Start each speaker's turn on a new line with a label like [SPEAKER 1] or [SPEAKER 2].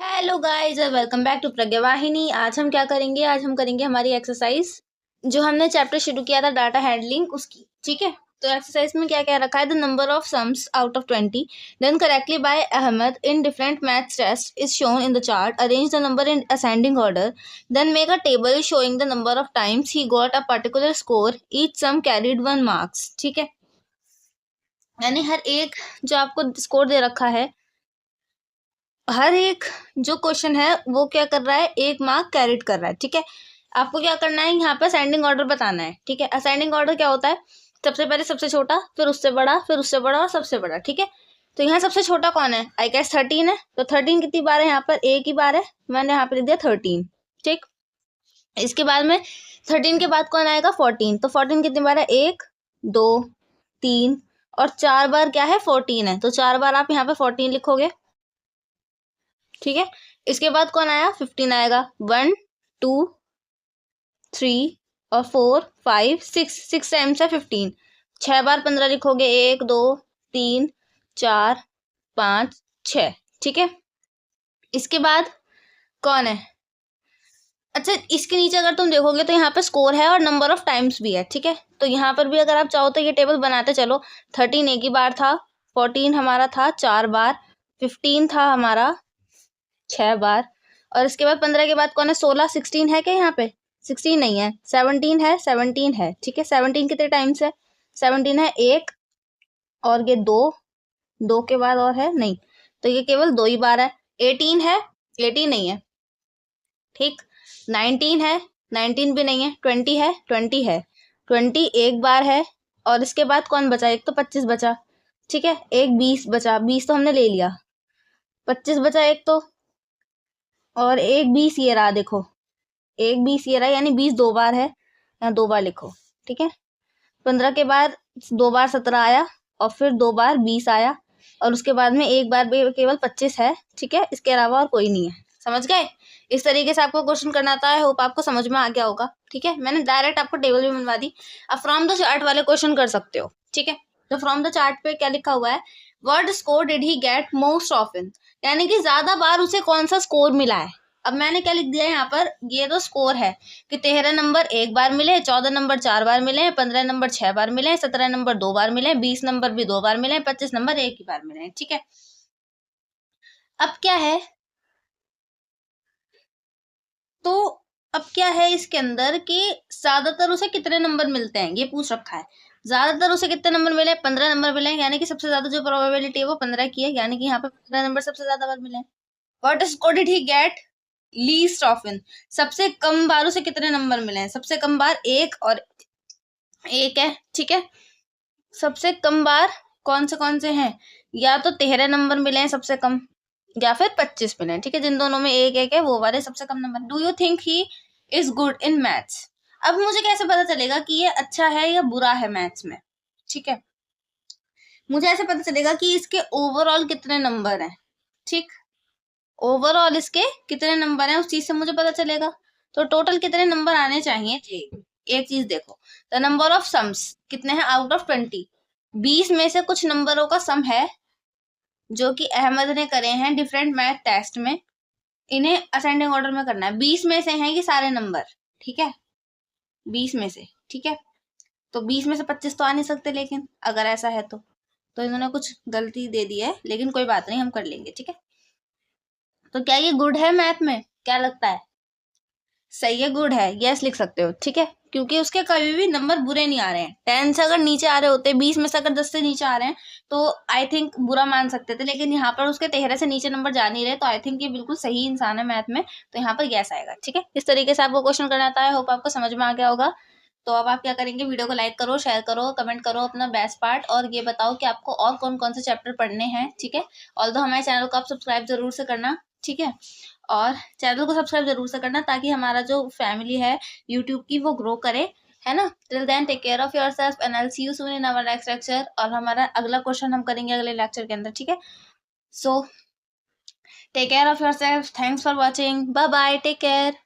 [SPEAKER 1] Hello guys और welcome back to प्रज्ञावाहिनी। आज हम क्या करेंगे? आज हम करेंगे हमारी एक्सरसाइज जो हमने चैप्टर शुरू किया था डाटा हैंडलिंग उसकी। ठीक है, तो एक्सरसाइज में क्या क्या रखा है? The number of sums out of 20 done correctly by Ahmed in different maths test is shown in the chart. Arrange the number in ascending order, then make a table showing the number of times he got a particular score, each sum carried 1 marks. ठीक है, यानी हर एक जो आपको score दे रखा है, हर एक जो क्वेश्चन है वो क्या कर रहा है, 1 मार्क कैरिड कर रहा है। ठीक है, आपको क्या करना है, यहाँ पे असेंडिंग ऑर्डर बताना है। ठीक है, असेंडिंग ऑर्डर क्या होता है? सबसे पहले सबसे छोटा, फिर उससे बड़ा, फिर उससे बड़ा और सबसे बड़ा। ठीक है, तो यहाँ सबसे छोटा कौन है? आई गेस 13 है। तो 13 कितनी बार है? यहाँ पर एक ही बार है, मैंने यहाँ पे लिख दिया 13। ठीक, इसके बाद में 13 के बाद कौन आएगा? 14। तो 14 कितनी बार है? 1 2 3 और 4 बार क्या है? 14 है। तो 4 बार आप यहाँ पे 14 लिखोगे। ठीक है, इसके बाद कौन आया? 15 आएगा। 1 2 3 और 4 5 6 टाइम्स है 15। 6 बार 15 लिखोगे। 1 2 3 4 5 6। ठीक है, इसके बाद कौन है? अच्छा, इसके नीचे अगर तुम देखोगे तो यहाँ पे स्कोर है और नंबर ऑफ टाइम्स भी है। ठीक है, तो यहाँ पर भी अगर आप चाहो तो ये टेबल बनाते चलो। 13 एक ही बार था, 14 हमारा था 4 बार, 15 था हमारा 6 बार, और इसके बाद 15 के बाद कौन है? 16। 16 है क्या यहाँ पे? 16 नहीं है। 17 है, 17 है। ठीक है, 17 कितने टाइम्स है? 17 है 1 और ये 2, 2 के बाद और है नहीं, तो ये केवल 2 ही बार है। 18 है, 18 नहीं है। ठीक, 19 है, 19 भी नहीं है। 20 है, 20 है। 20 एक बार है, और इसके बाद कौन बचा? एक तो 25 बचा। ठीक है, एक 20 बचा, 20 तो हमने ले लिया। 25 बचा एक तो, और एक 20 ये रहा। देखो, एक 20 ये रहा, यानी 20 2 बार है, यहाँ 2 बार लिखो। ठीक है, 15 के बाद 2 बार 17 आया, और फिर 2 बार 20 आया, और उसके बाद में एक बार भी केवल 25 है। ठीक है, इसके अलावा और कोई नहीं है। समझ गए? इस तरीके से आपको क्वेश्चन करना आता है। होप आपको समझ में आ गया होगा। ठीक है, मैंने डायरेक्ट आपको टेबल भी बनवा दी। अब फ्रॉम द चार्ट वाले क्वेश्चन कर सकते हो। ठीक है, तो फ्रॉम द चार्ट पे क्या लिखा हुआ है? What score did he get most often, यानी कि ज्यादा बार उसे कौन सा स्कोर मिला है। अब मैंने क्या लिख दिया यहाँ पर? ये तो स्कोर है कि 13 नंबर एक बार मिले, 14 नंबर 4 बार मिले, 15 नंबर 6 बार मिले, 17 नंबर 2 बार मिले, 20 नंबर भी 2 बार मिले, 25 नंबर एक ही बार मिले। ठीक है, अब क्या है? तो अब क्या है इसके अंदर कि ज्यादातर उसे कितने नंबर मिलते हैं, ये पूछ रखा है। ज्यादातर उसे कितने नंबर मिले? 15 नंबर मिले, यानी कि सबसे ज्यादा जो प्रोबेबिलिटी है वो 15 की है, यानी कि यहाँ पे 15 नंबर सबसे ज्यादा बार मिले। What score did he get least often, सबसे कम बार उसे कितने नंबर मिले हैं? सबसे कम बार एक और एक है। ठीक है, सबसे कम बार कौन से हैं? या तो 13 नंबर मिले हैं सबसे कम, या फिर 25 मिले हैं। ठीक है, जिन दोनों में एक एक है वो वाले सबसे कम number. Do you think he is good in maths? अब मुझे कैसे पता चलेगा कि ये अच्छा है या बुरा है मैथ्स में? ठीक है, मुझे ऐसे पता चलेगा कि इसके ओवरऑल कितने नंबर हैं। ठीक, ओवरऑल इसके कितने नंबर हैं उस चीज से मुझे पता चलेगा। तो टोटल कितने नंबर आने चाहिए थे? एक चीज देखो, द नंबर ऑफ सम्स कितने हैं आउट ऑफ 20। 20 में से कुछ नंबरों का सम है जो कि अहमद ने करे हैं डिफरेंट मैथ टेस्ट में, इन्हें असेंडिंग ऑर्डर में करना है। 20 में से हैं ये सारे नंबर। ठीक है, 20 में से। ठीक है, तो 20 में से 25 तो आ नहीं सकते, लेकिन अगर ऐसा है तो इन्होंने कुछ गलती दे दी है, लेकिन कोई बात नहीं, हम कर लेंगे। ठीक है, तो क्या ये गुड है मैथ में? क्या लगता है? सही है, गुड है, यस लिख सकते हो। ठीक है, क्योंकि उसके कभी भी नंबर बुरे नहीं आ रहे हैं। 10 से अगर नीचे आ रहे होते, 20 में से अगर 10 से नीचे आ रहे हैं तो आई थिंक बुरा मान सकते थे, लेकिन यहाँ पर उसके 13 से नीचे नंबर जा नहीं रहे, तो आई थिंक ये बिल्कुल सही इंसान है मैथ में, तो यहाँ पर यस आएगा। ठीक है, इस तरीके से आपको क्वेश्चन करना आता है। होप आपको समझ में आ गया होगा। तो अब आप क्या करेंगे? वीडियो को लाइक करो, शेयर करो, कमेंट करो अपना बेस्ट पार्ट, और ये बताओ कि आपको और कौन कौन से चैप्टर पढ़ने हैं। ठीक है, ऑल्दो हमारे चैनल को आप सब्सक्राइब जरूर से करना। ठीक है, और चैनल को सब्सक्राइब जरूर से करना ताकि हमारा जो फैमिली है यूट्यूब की वो ग्रो करे, है ना। Till then take care of yourself and I will see you soon in our next lecture. और हमारा अगला क्वेश्चन हम करेंगे अगले लेक्चर के अंदर। ठीक है, so take care of yourself, thanks for watching, bye bye, take care.